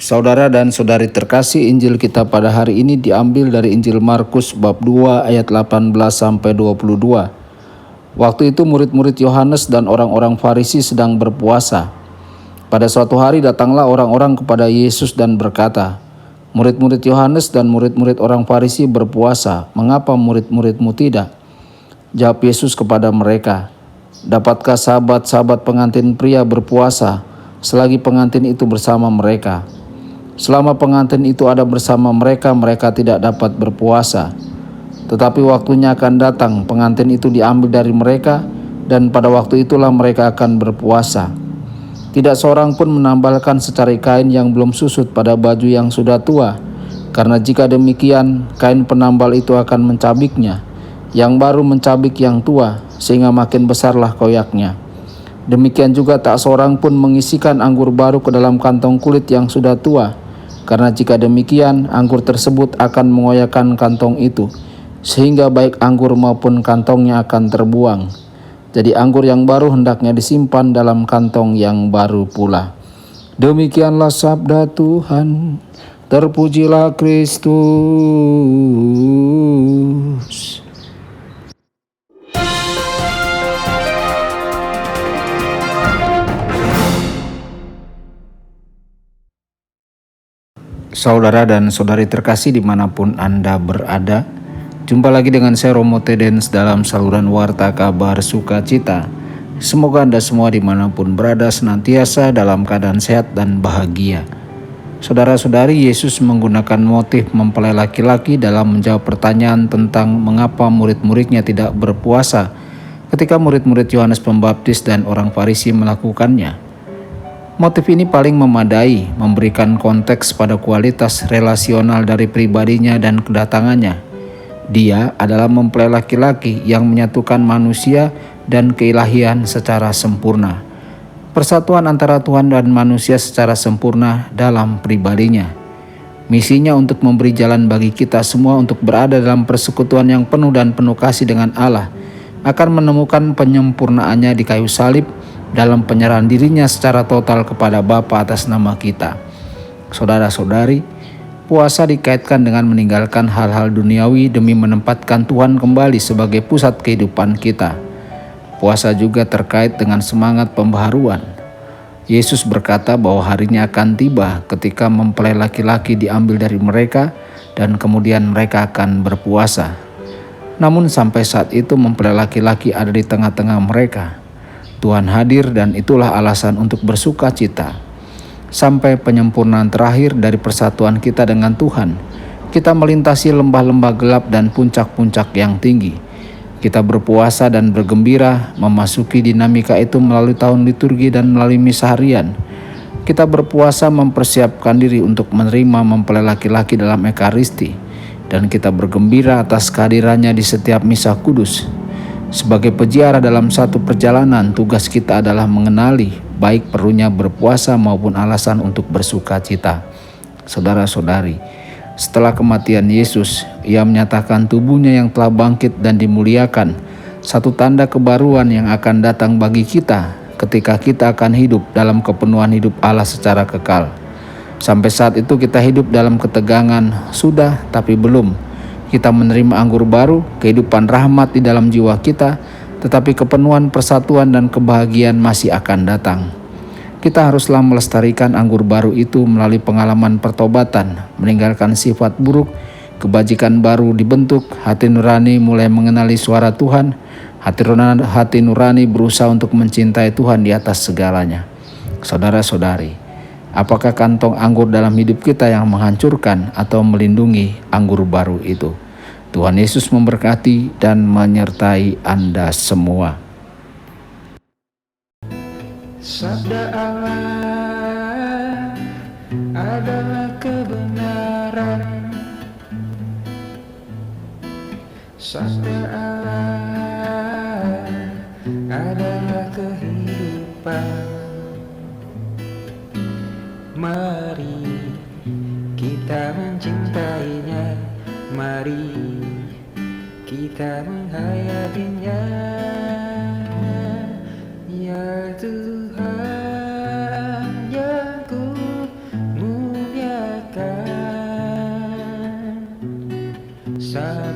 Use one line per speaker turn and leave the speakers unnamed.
Saudara dan saudari terkasih, Injil kita pada hari ini diambil dari Injil Markus bab 2 ayat 18 sampai 22. Waktu itu murid-murid Yohanes dan orang-orang Farisi sedang berpuasa. Pada suatu hari datanglah orang-orang kepada Yesus dan berkata, "Murid-murid Yohanes dan murid-murid orang Farisi berpuasa, mengapa murid-muridmu tidak?" Jawab Yesus kepada mereka, "Dapatkah sahabat-sahabat pengantin pria berpuasa selagi pengantin itu bersama mereka? Selama pengantin itu ada bersama mereka, mereka tidak dapat berpuasa. Tetapi waktunya akan datang, pengantin itu diambil dari mereka, dan pada waktu itulah mereka akan berpuasa. Tidak seorang pun menambalkan secarik kain yang belum susut pada baju yang sudah tua, karena jika demikian, kain penambal itu akan mencabiknya, yang baru mencabik yang tua, sehingga makin besarlah koyaknya. Demikian juga tak seorang pun mengisikan anggur baru ke dalam kantong kulit yang sudah tua, karena jika demikian, anggur tersebut akan mengoyakkan kantong itu, sehingga baik anggur maupun kantongnya akan terbuang. Jadi anggur yang baru hendaknya disimpan dalam kantong yang baru pula." Demikianlah sabda Tuhan. Terpujilah Kristus. Saudara dan saudari terkasih dimanapun Anda berada, jumpa lagi dengan saya Romo Tedens dalam saluran Warta Kabar Sukacita. Semoga Anda semua dimanapun berada senantiasa dalam keadaan sehat dan bahagia. Saudara-saudari, Yesus menggunakan motif mempelai laki-laki dalam menjawab pertanyaan tentang mengapa murid-muridnya tidak berpuasa ketika murid-murid Yohanes Pembaptis dan orang Farisi melakukannya. Motif ini paling memadai, memberikan konteks pada kualitas relasional dari pribadinya dan kedatangannya. Dia adalah mempelai laki-laki yang menyatukan manusia dan keilahian secara sempurna. Persatuan antara Tuhan dan manusia secara sempurna dalam pribadinya. Misinya untuk memberi jalan bagi kita semua untuk berada dalam persekutuan yang penuh dan penuh kasih dengan Allah, akan menemukan penyempurnaannya di kayu salib dalam penyerahan dirinya secara total kepada Bapa atas nama kita. Saudara-saudari, puasa dikaitkan dengan meninggalkan hal-hal duniawi demi menempatkan Tuhan kembali sebagai pusat kehidupan kita. Puasa juga terkait dengan semangat pembaharuan. Yesus berkata bahwa harinya akan tiba ketika mempelai laki-laki diambil dari mereka dan kemudian mereka akan berpuasa. Namun sampai saat itu mempelai laki-laki ada di tengah-tengah mereka. Tuhan hadir dan itulah alasan untuk bersuka cita. Sampai penyempurnaan terakhir dari persatuan kita dengan Tuhan, kita melintasi lembah-lembah gelap dan puncak-puncak yang tinggi. Kita berpuasa dan bergembira memasuki dinamika itu melalui tahun liturgi dan melalui misa harian. Kita berpuasa mempersiapkan diri untuk menerima mempelai laki-laki dalam Ekaristi, dan kita bergembira atas kehadirannya di setiap misa kudus. Sebagai peziarah dalam satu perjalanan, tugas kita adalah mengenali baik perlunya berpuasa maupun alasan untuk bersuka cita. Saudara-saudari, setelah kematian Yesus, Ia menyatakan tubuhnya yang telah bangkit dan dimuliakan, satu tanda kebaruan yang akan datang bagi kita ketika kita akan hidup dalam kepenuhan hidup Allah secara kekal. Sampai saat itu kita hidup dalam ketegangan, sudah tapi belum. Kita menerima anggur baru, kehidupan rahmat di dalam jiwa kita, tetapi kepenuhan persatuan dan kebahagiaan masih akan datang. Kita haruslah melestarikan anggur baru itu melalui pengalaman pertobatan, meninggalkan sifat buruk, kebajikan baru dibentuk, hati nurani mulai mengenali suara Tuhan, hati nurani berusaha untuk mencintai Tuhan di atas segalanya. Saudara-saudari, apakah kantong anggur dalam hidup kita yang menghancurkan atau melindungi anggur baru itu? Tuhan Yesus memberkati dan menyertai Anda semua.
Sabda Allah adalah kebenaran. Sabda Allah adalah kehidupan. Mari kita mencintainya, mari kita menghayatinya. Ya Tuhan yang ku muliakan, sayang.